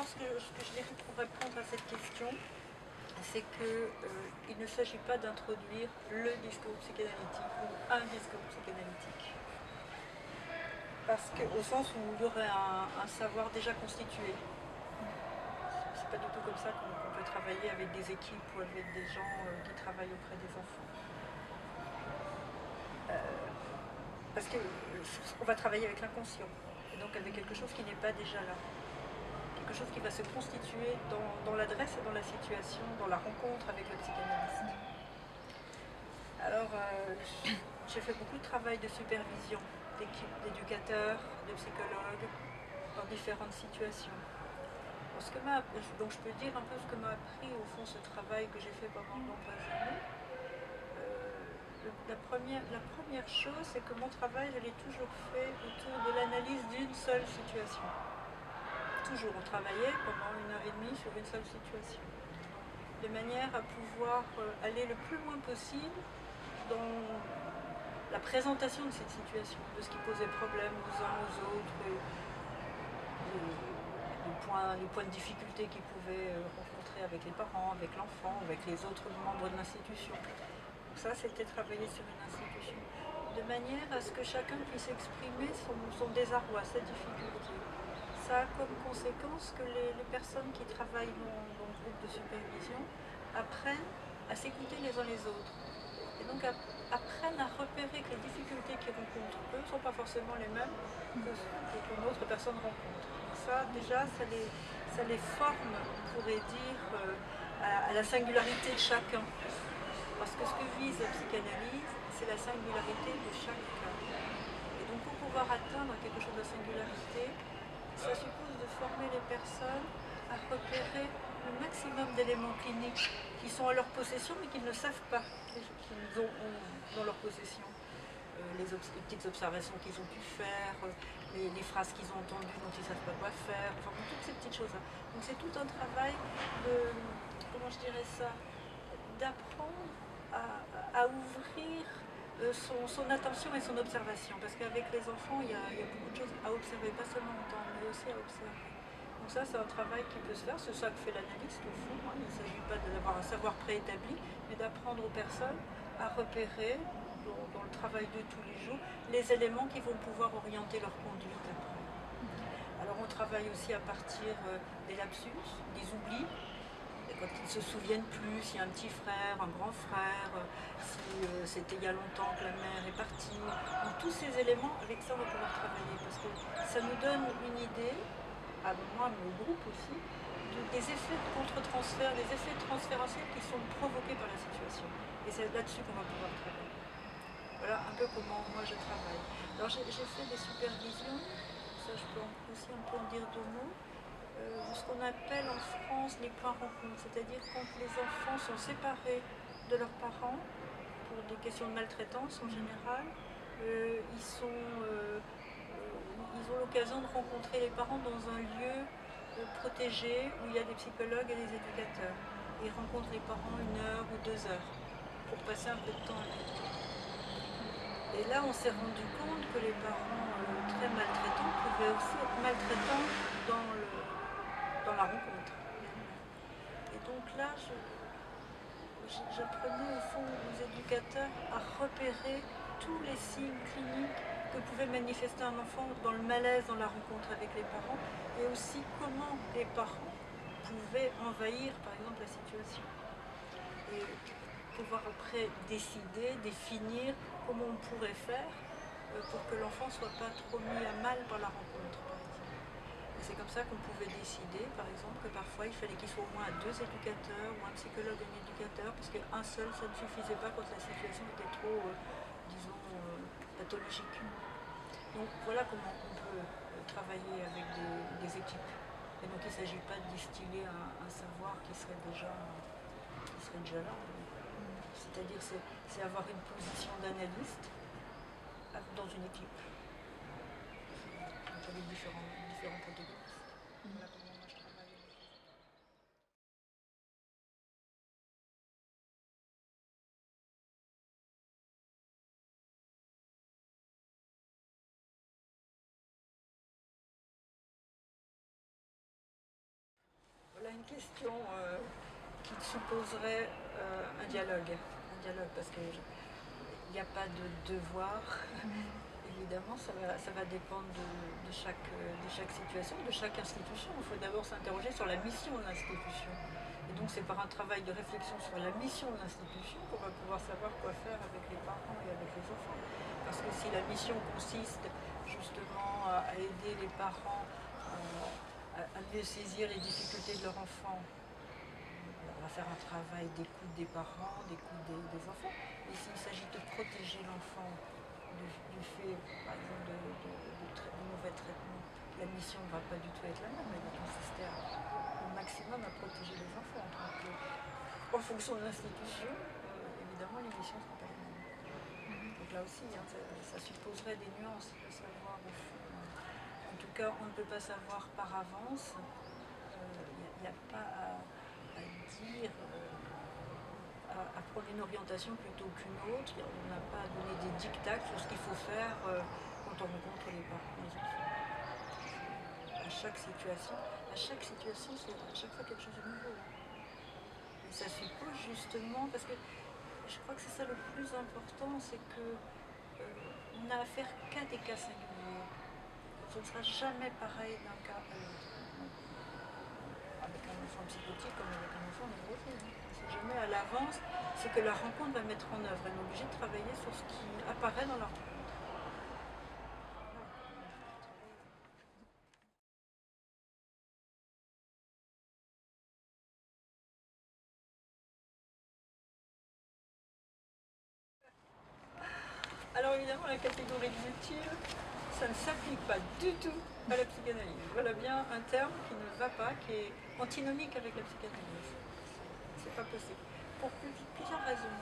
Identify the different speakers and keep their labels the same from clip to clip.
Speaker 1: d'abord, ce que je dirais pour répondre à cette question, c'est qu'il ne s'agit pas d'introduire le discours psychanalytique ou un discours psychanalytique. Parce qu'au sens où il y aurait un savoir déjà constitué. C'est pas du tout comme ça qu'on peut travailler avec des équipes ou avec des gens qui travaillent auprès des enfants. Parce qu'on va travailler avec l'inconscient, et donc avec quelque chose qui n'est pas déjà là. Quelque chose qui va se constituer dans l'adresse et dans la situation, dans la rencontre avec le psychanalyste. Alors, j'ai fait beaucoup de travail de supervision d'équipes d'éducateurs, de psychologues, dans différentes situations. Donc je peux dire un peu ce que m'a appris au fond ce travail que j'ai fait pendant de nombreuses années. La première chose, c'est que mon travail, je l'ai toujours fait autour de l'analyse d'une seule situation. Toujours, on travaillait pendant 1 heure et demie sur une seule situation. De manière à pouvoir aller le plus loin possible dans la présentation de cette situation, de ce qui posait problème aux uns, aux autres, les points de difficulté qu'ils pouvaient rencontrer avec les parents, avec l'enfant, avec les autres membres de l'institution. Donc ça, c'était travailler sur une institution, de manière à ce que chacun puisse exprimer son désarroi, sa difficulté. Ça a comme conséquence que les personnes qui travaillent dans le groupe de supervision apprennent à s'écouter les uns les autres. Et donc apprennent à repérer que les difficultés qu'ils rencontrent, eux, ne sont pas forcément les mêmes que qu'une autre personne rencontre. Donc ça, déjà, ça les forme, on pourrait dire, à la singularité de chacun. Parce que ce que vise la psychanalyse, c'est la singularité de chaque cas. Et donc pour pouvoir atteindre quelque chose de singularité, ça suppose de former les personnes à repérer le maximum d'éléments cliniques qui sont à leur possession mais qu'ils ne savent pas qu'ils ont dans leur possession. Les petites observations qu'ils ont pu faire, les phrases qu'ils ont entendues dont ils ne savent pas quoi faire, enfin toutes ces petites choses-là. Donc c'est tout un travail de, comment je dirais ça, d'apprendre à ouvrir son attention et son observation, parce qu'avec les enfants, il y a beaucoup de choses à observer, pas seulement entendre, mais aussi à observer. Donc ça, c'est un travail qui peut se faire, c'est ça que fait l'analyste au fond, hein. Il ne s'agit pas d'avoir un savoir préétabli, mais d'apprendre aux personnes à repérer, dans le travail de tous les jours, les éléments qui vont pouvoir orienter leur conduite après. Alors on travaille aussi à partir des lapsus, des oublis, quand ils ne se souviennent plus, s'il y a un petit frère, un grand frère, si c'était il y a longtemps que la mère est partie. Donc tous ces éléments, avec ça on va pouvoir travailler, parce que ça nous donne une idée, à moi mais au groupe aussi, des effets de contre-transfert, des effets transférentiels qui sont provoqués par la situation. Et c'est là-dessus qu'on va pouvoir travailler. Voilà un peu comment moi je travaille. Alors j'ai fait des supervisions, ça je peux aussi un peu en dire 2 mots. Ce qu'on appelle en France les points rencontres, c'est-à-dire quand les enfants sont séparés de leurs parents pour des questions de maltraitance en général, ils ont l'occasion de rencontrer les parents dans un lieu protégé où il y a des psychologues et des éducateurs. Ils rencontrent les parents 1 heure ou 2 heures pour passer un peu de temps avec eux. Et là, on s'est rendu compte que les parents très maltraitants pouvaient aussi être maltraitants dans la rencontre. Et donc là, j'apprenais au fond aux éducateurs à repérer tous les signes cliniques que pouvait manifester un enfant dans le malaise, dans la rencontre avec les parents, et aussi comment les parents pouvaient envahir, par exemple, la situation. Et pouvoir après décider, définir comment on pourrait faire pour que l'enfant ne soit pas trop mis à mal par la rencontre, par exemple. Et c'est comme ça qu'on pouvait décider, par exemple, que parfois il fallait qu'il soit au moins 2 éducateurs, ou un psychologue et un éducateur, parce qu'un seul, ça ne suffisait pas quand la situation était trop, disons, pathologique. Donc voilà comment on peut travailler avec des équipes. Et donc il ne s'agit pas de distiller un savoir qui serait déjà là. C'est-à-dire c'est avoir une position d'analyste dans une équipe. Donc avec différents protagonistes. Voilà comment moi je travaille. une question qui supposerait un dialogue. Un dialogue, parce qu'il n'y a pas de devoir. Évidemment, ça va dépendre de chaque situation, de chaque institution. Il faut d'abord s'interroger sur la mission de l'institution. Et donc c'est par un travail de réflexion sur la mission de l'institution qu'on va pouvoir savoir quoi faire avec les parents et avec les enfants. Parce que si la mission consiste justement à aider les parents à mieux saisir les difficultés de leur enfant, on va faire un travail d'écoute des parents, d'écoute des enfants. Et s'il s'agit de protéger l'enfant du fait, par exemple, de mauvais traitements, la mission ne va pas du tout être la même. Elle va consister au maximum à protéger les enfants. Donc, en fonction de l'institution, évidemment, les missions ne sont pas les mêmes. Donc là aussi, hein, ça supposerait des nuances à savoir au fond. En tout cas, on ne peut pas savoir par avance. Il n'y a pas à dire, à prendre une orientation plutôt qu'une autre. On n'a pas à donner des dictats sur ce qu'il faut faire quand on rencontre les parents et les enfants. À chaque situation, c'est à chaque fois quelque chose de nouveau. Et ça suppose justement, parce que je crois que c'est ça le plus important, c'est que on n'a affaire qu'à des cas singuliers. Ce ne sera jamais pareil d'un cas à l'autre. Avec un enfant psychotique comme avec un enfant neurotique. C'est jamais à l'avance ce que la rencontre va mettre en œuvre. Elle est obligée de travailler sur ce qui apparaît dans la rencontre. Alors évidemment, la catégorie de l'utile, ça ne s'applique pas du tout à la psychanalyse. Voilà bien un terme qui ne va pas, qui est antinomique avec la psychanalyse. C'est pas possible. Pour plusieurs raisons.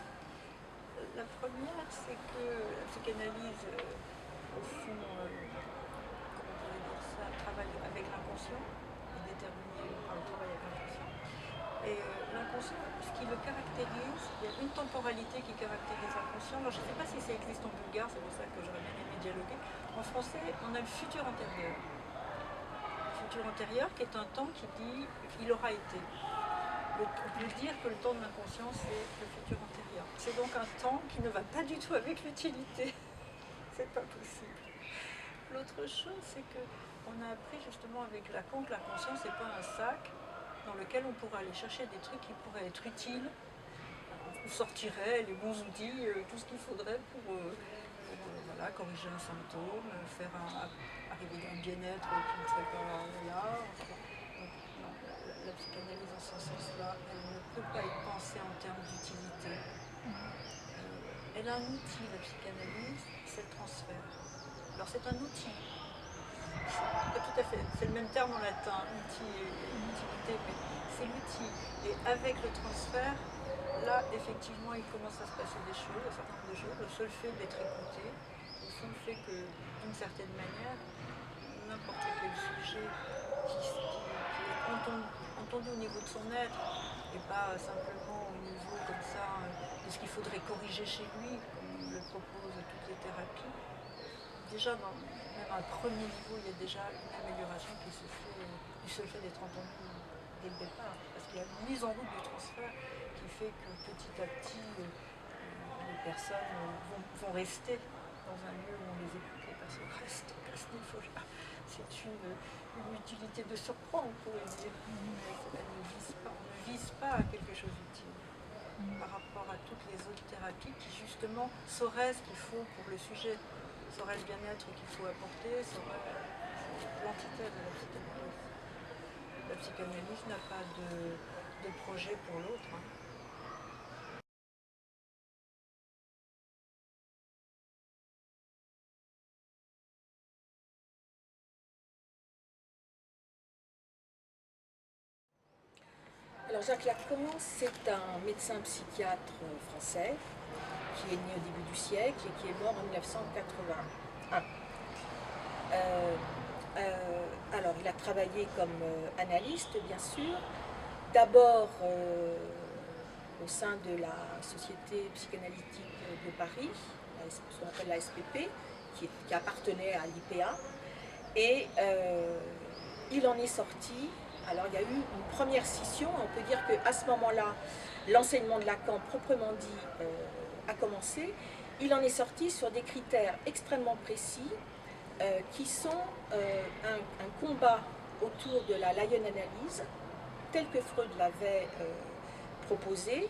Speaker 1: La première, c'est que la psychanalyse, au fond, comment on pourrait dire ça, travaille avec l'inconscient, est déterminé par le travail avec l'inconscient. Et l'inconscient, ce qui le caractérise, il y a une temporalité qui caractérise l'inconscient. Alors je ne sais pas si ça existe en bulgare, c'est pour ça que j'aurais bien aimé dialoguer. En français, on a le futur antérieur. Le futur antérieur qui est un temps qui dit il aura été. On peut dire que le temps de l'inconscient, c'est le futur antérieur. C'est donc un temps qui ne va pas du tout avec l'utilité. C'est pas possible. L'autre chose, c'est qu'on a appris justement avec Lacan que la conscience n'est pas un sac dans lequel on pourrait aller chercher des trucs qui pourraient être utiles, où sortiraient les bons outils, tout ce qu'il faudrait pour voilà, corriger un symptôme, faire arriver à un bien-être qui ne serait pas là. Donc, non, la psychanalyse en ce sens-là, elle ne peut pas être pensée en termes d'utilité. Elle a un outil, la psychanalyse, c'est le transfert. Alors c'est un outil. Pas tout à fait, c'est le même terme en latin, outil et utilité, mais c'est l'outil. Et avec le transfert, là, effectivement, il commence à se passer des choses, un certain nombre de choses. Le seul fait d'être écouté, le seul fait que, d'une certaine manière, n'importe quel sujet qui est entendu au niveau de son être, et pas simplement au niveau comme ça de ce qu'il faudrait corriger chez lui, comme le proposent toutes les thérapies. Déjà, même à un premier niveau, il y a déjà une amélioration qui se fait du seul fait d'être entendu dès le départ. Parce qu'il y a une mise en route du transfert qui fait que petit à petit, les personnes vont rester dans un lieu où on les écoute. Les personnes restent à ce niveau-là. C'est une utilité de surcroît, on pourrait dire. Mais on ne vise pas à quelque chose d'utile par rapport à toutes les autres thérapies qui justement sauraient ce qu'il faut pour le sujet, sauraient le bien-être qu'il faut apporter, sauraient l'antithèse de la psychanalyse. La psychanalyse n'a pas de projet pour l'autre.
Speaker 2: Alors Jacques Lacan, c'est un médecin psychiatre français qui est né au début du siècle et qui est mort en 1981. Alors il a travaillé comme analyste, bien sûr, d'abord au sein de la Société psychanalytique de Paris, ce qu'on appelle la SPP, qui appartenait à l'IPA, et il en est sorti Alors il y a eu une première scission, on peut dire qu'à ce moment-là, l'enseignement de Lacan, proprement dit, a commencé. Il en est sorti sur des critères extrêmement précis qui sont un combat autour de la Lion-analyse, tel que Freud l'avait proposé,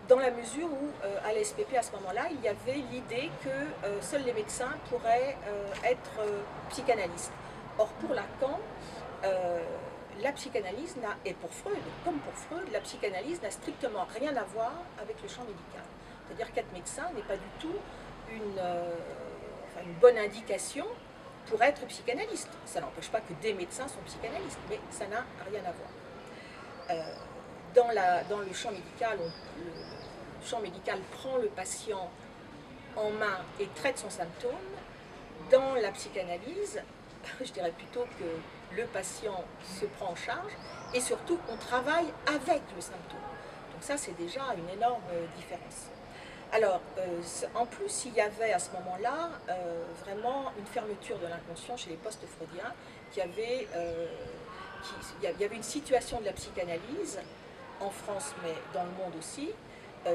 Speaker 2: dans la mesure où, à la SPP, à ce moment-là, il y avait l'idée que seuls les médecins pourraient être psychanalystes. Or, pour Lacan, la psychanalyse n'a, et pour Freud, comme pour Freud, la psychanalyse n'a strictement rien à voir avec le champ médical. C'est-à-dire qu'être médecin n'est pas du tout une bonne indication pour être psychanalyste. Ça n'empêche pas que des médecins sont psychanalystes, mais ça n'a rien à voir. Dans le champ médical, le champ médical prend le patient en main et traite son symptôme. Dans la psychanalyse, je dirais plutôt que le patient se prend en charge et surtout on travaille avec le symptôme. Donc ça, c'est déjà une énorme différence. Alors, en plus, il y avait à ce moment-là vraiment une fermeture de l'inconscient chez les post-freudiens, il y avait une situation de la psychanalyse, en France, mais dans le monde aussi,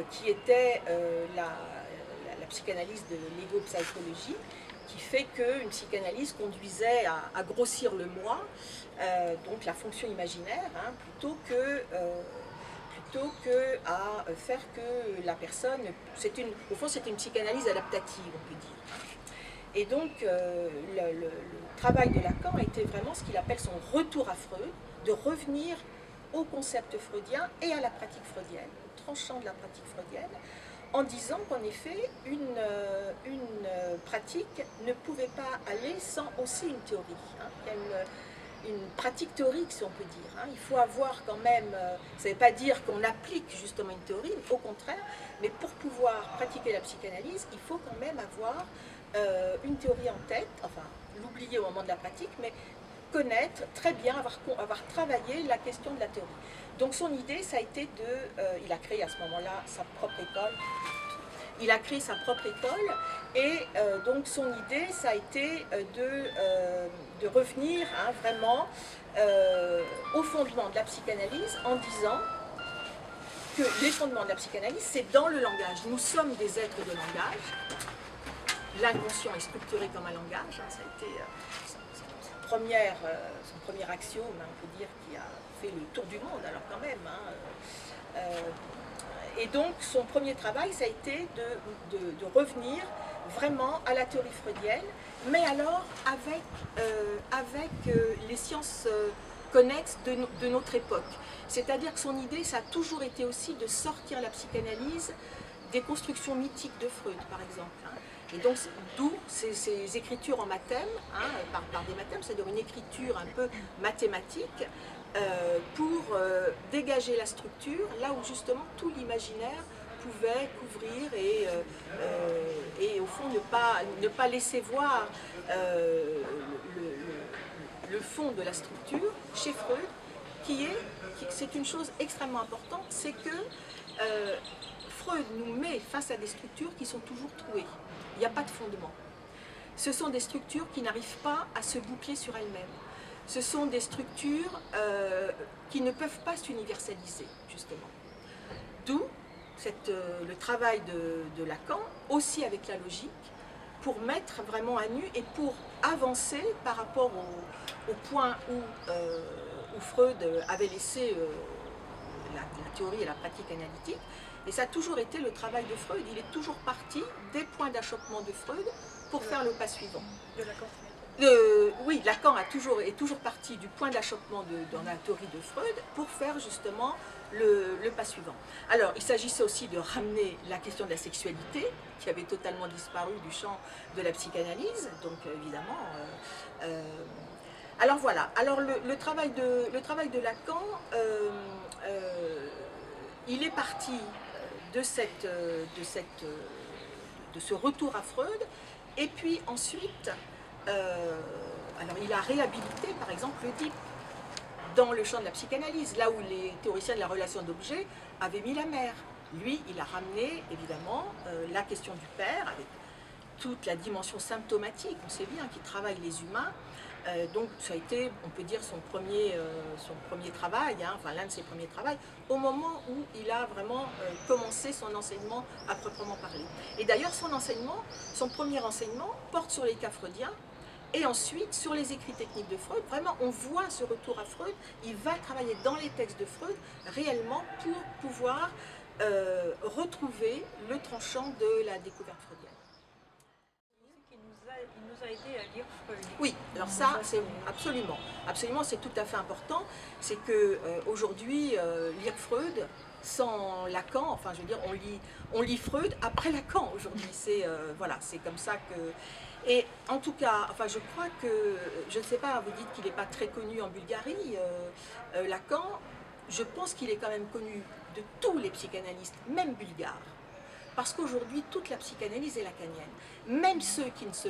Speaker 2: qui était la psychanalyse de l'ego-psychologie, qui fait qu'une psychanalyse conduisait à grossir le moi, donc la fonction imaginaire, hein, plutôt que à faire que la personne, au fond c'est une psychanalyse adaptative, on peut dire. Et donc le travail de Lacan était vraiment ce qu'il appelle son retour à Freud, de revenir au concept freudien et à la pratique freudienne, au tranchant de la pratique freudienne, en disant qu'en effet une pratique ne pouvait pas aller sans aussi une théorie. Hein. Il y a une pratique théorique, si on peut dire. Hein. Il faut avoir quand même, ça ne veut pas dire qu'on applique justement une théorie, au contraire, mais pour pouvoir pratiquer la psychanalyse, il faut quand même avoir une théorie en tête, enfin l'oublier au moment de la pratique, mais connaître très bien, avoir travaillé la question de la théorie. Donc son idée, ça a été il a créé à ce moment-là sa propre école. Il a créé sa propre école et donc son idée, ça a été de revenir hein, vraiment au fondement de la psychanalyse en disant que les fondements de la psychanalyse, c'est dans le langage. Nous sommes des êtres de langage. L'inconscient est structuré comme un langage. Hein, ça a été son premier axiome, hein, on peut dire, qui a fait le tour du monde, alors quand même. Hein, et donc, son premier travail, ça a été de revenir vraiment à la théorie freudienne, mais alors avec les sciences connexes de notre époque. C'est-à-dire que son idée, ça a toujours été aussi de sortir la psychanalyse des constructions mythiques de Freud, par exemple. Hein. Et donc, d'où ces écritures en mathème, hein, par des mathèmes, c'est-à-dire une écriture un peu mathématique, pour dégager la structure, là où justement tout l'imaginaire pouvait couvrir et au fond ne pas laisser voir le fond de la structure chez Freud, c'est une chose extrêmement importante, c'est que Freud nous met face à des structures qui sont toujours trouées. Il n'y a pas de fondement. Ce sont des structures qui n'arrivent pas à se boucler sur elles-mêmes. Ce sont des structures qui ne peuvent pas s'universaliser, justement. D'où le travail de Lacan, aussi avec la logique, pour mettre vraiment à nu et pour avancer par rapport au point où Freud avait laissé la théorie et la pratique analytique. Et ça a toujours été le travail de Freud. Il est toujours parti des points d'achoppement de Freud pour faire le pas suivant.
Speaker 1: De Lacan.
Speaker 2: Oui, Lacan est toujours parti du point d'achoppement dans la théorie de Freud pour faire justement le pas suivant. Alors, il s'agissait aussi de ramener la question de la sexualité, qui avait totalement disparu du champ de la psychanalyse, donc évidemment... alors voilà, alors le travail de Lacan, il est parti de ce retour à Freud, et puis ensuite... alors il a réhabilité par exemple l'Oedipe dans le champ de la psychanalyse, là où les théoriciens de la relation d'objet avaient mis la mère. Lui, il a ramené évidemment la question du père avec toute la dimension symptomatique, on sait bien qu'il travaille les humains, Donc ça a été, on peut dire, son premier travail, hein, enfin l'un de ses premiers travaux, au moment où il a vraiment commencé son enseignement à proprement parler. Et d'ailleurs son premier enseignement porte sur les cas freudiens, et ensuite sur les écrits techniques de Freud. Vraiment, on voit ce retour à Freud, il va travailler dans les textes de Freud réellement pour pouvoir retrouver le tranchant de la découverte freudienne.
Speaker 1: Il nous a aidé à lire Freud.
Speaker 2: Oui, alors ça, c'est absolument, c'est tout à fait important. C'est que aujourd'hui, lire Freud sans Lacan, enfin, je veux dire, on lit Freud après Lacan aujourd'hui. C'est voilà, c'est comme ça que. Et en tout cas, enfin, je crois que, je ne sais pas, vous dites qu'il n'est pas très connu en Bulgarie, Lacan. Je pense qu'il est quand même connu de tous les psychanalystes, même bulgares. Parce qu'aujourd'hui, toute la psychanalyse est lacanienne. Même ceux qui ne font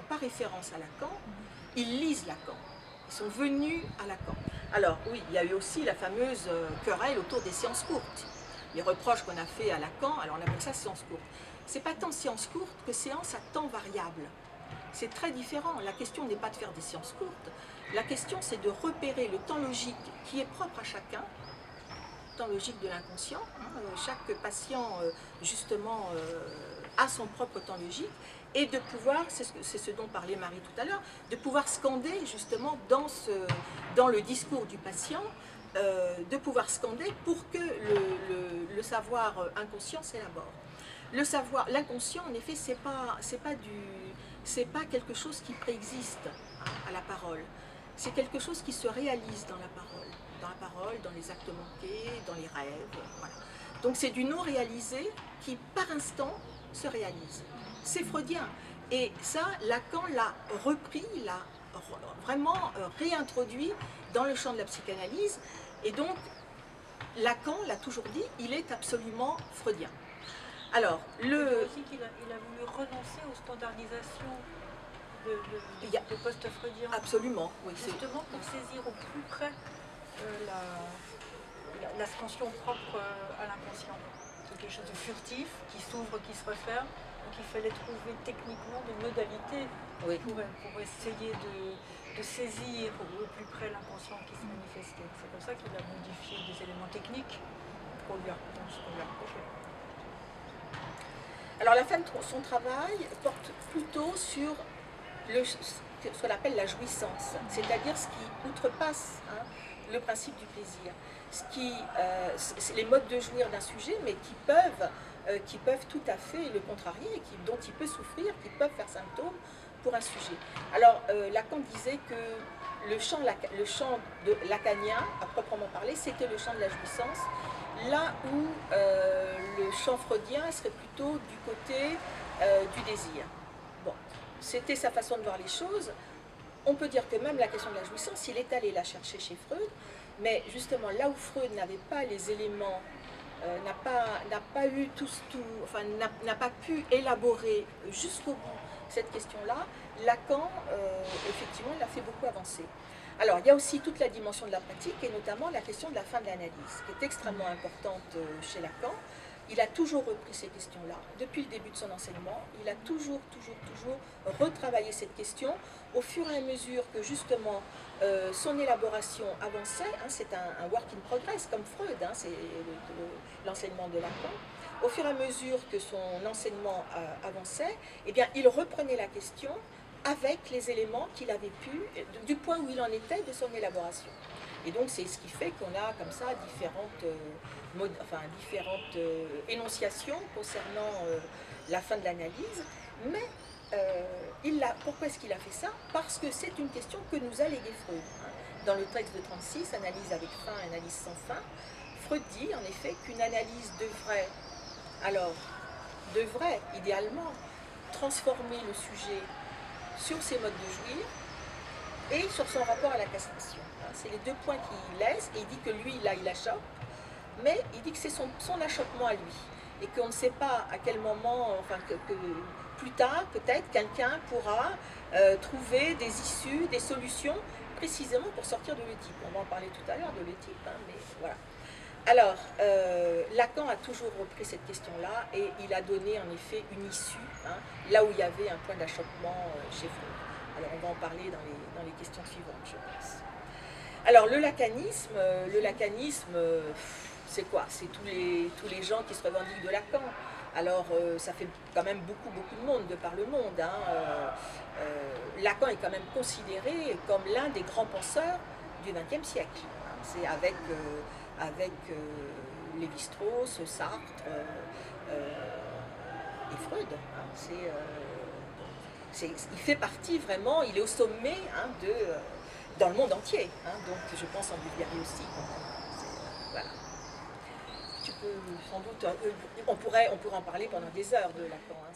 Speaker 2: pas référence à Lacan, ils lisent Lacan. Ils sont venus à Lacan. Alors oui, il y a eu aussi la fameuse querelle autour des séances courtes. Les reproches qu'on a fait à Lacan, alors on appelle ça séance courte. C'est pas tant séance courte que séance à temps variable. C'est très différent. La question n'est pas de faire des séances courtes. La question, c'est de repérer le temps logique qui est propre à chacun, temps logique de l'inconscient. Chaque patient, justement, a son propre temps logique, et de pouvoir, c'est ce dont parlait Marie tout à l'heure, de pouvoir scander justement dans le discours du patient, de pouvoir scander pour que le savoir inconscient s'élabore. L'inconscient, en effet, c'est pas quelque chose qui préexiste à la parole. C'est quelque chose qui se réalise dans la parole, dans les actes manqués, dans les rêves. Voilà. Donc c'est du non réalisé qui, par instant, se réalise. C'est freudien. Et ça, Lacan l'a repris, l'a vraiment réintroduit dans le champ de la psychanalyse. Et donc, Lacan l'a toujours dit, il est absolument freudien. Alors,
Speaker 1: aussi qu'il a voulu renoncer aux standardisations de post-freudien.
Speaker 2: Absolument, oui.
Speaker 1: Justement pour saisir au plus près la scansion propre à l'inconscient. C'est quelque chose de furtif, qui s'ouvre, qui se referme. Donc il fallait trouver techniquement des modalités pour essayer de saisir au plus près l'inconscient qui se manifestait. C'est comme ça qu'il a modifié des éléments techniques pour lui reprocher.
Speaker 2: Alors la fin de son travail porte plutôt sur ce qu'on appelle la jouissance, c'est-à-dire ce qui outrepasse le principe du plaisir, c'est les modes de jouir d'un sujet, mais qui peuvent tout à fait le contrarier, dont il peut souffrir, qui peuvent faire symptôme pour un sujet. Alors Lacan disait que le champ lacanien, à proprement parler, c'était le champ de la jouissance, là où le champ freudien serait plutôt du côté du désir. Bon, c'était sa façon de voir les choses. On peut dire que même la question de la jouissance, il est allé la chercher chez Freud, mais justement là où Freud n'avait pas les éléments, n'a pas pu élaborer jusqu'au bout cette question-là, Lacan, effectivement, l'a fait beaucoup avancer. Alors, il y a aussi toute la dimension de la pratique, et notamment la question de la fin de l'analyse, qui est extrêmement importante chez Lacan. Il a toujours repris ces questions-là. Depuis le début de son enseignement, il a toujours retravaillé cette question au fur et à mesure que, justement, son élaboration avançait. C'est un work in progress, comme Freud, c'est l'enseignement de Lacan. Au fur et à mesure que son enseignement avançait, eh bien, il reprenait la question avec les éléments qu'il avait pu, du point où il en était de son élaboration. Et donc c'est ce qui fait qu'on a comme ça différentes énonciations concernant la fin de l'analyse. Mais pourquoi est-ce qu'il a fait ça? Parce que c'est une question que nous a légué Freud. Dans le texte de 36, Analyse avec fin, analyse sans fin, Freud dit en effet qu'une analyse devrait idéalement transformer le sujet sur ses modes de jouir et sur son rapport à la castration. C'est les deux points qu'il laisse, et il dit que lui, là, il achoppe, mais il dit que c'est son achoppement à lui, et qu'on ne sait pas à quel moment, que plus tard, peut-être, quelqu'un pourra trouver des issues, des solutions, précisément pour sortir de l'Oedipe. On va en parler tout à l'heure de l'Oedipe, mais voilà. Alors, Lacan a toujours repris cette question-là, et il a donné en effet une issue, là où il y avait un point d'achoppement chez Freud. Alors on va en parler dans les questions suivantes, je pense. Alors le lacanisme, c'est quoi? C'est tous les gens qui se revendiquent de Lacan. Alors ça fait quand même beaucoup de monde de par le monde. Hein. Lacan est quand même considéré comme l'un des grands penseurs du XXe siècle. C'est avec Lévi-Strauss, Sartre et Freud. Hein. Il fait partie vraiment, il est au sommet dans le monde entier. Hein. Donc je pense en Bulgarie aussi. Voilà. Tu peux sans doute, on pourrait en parler pendant des heures de Lacan. Hein.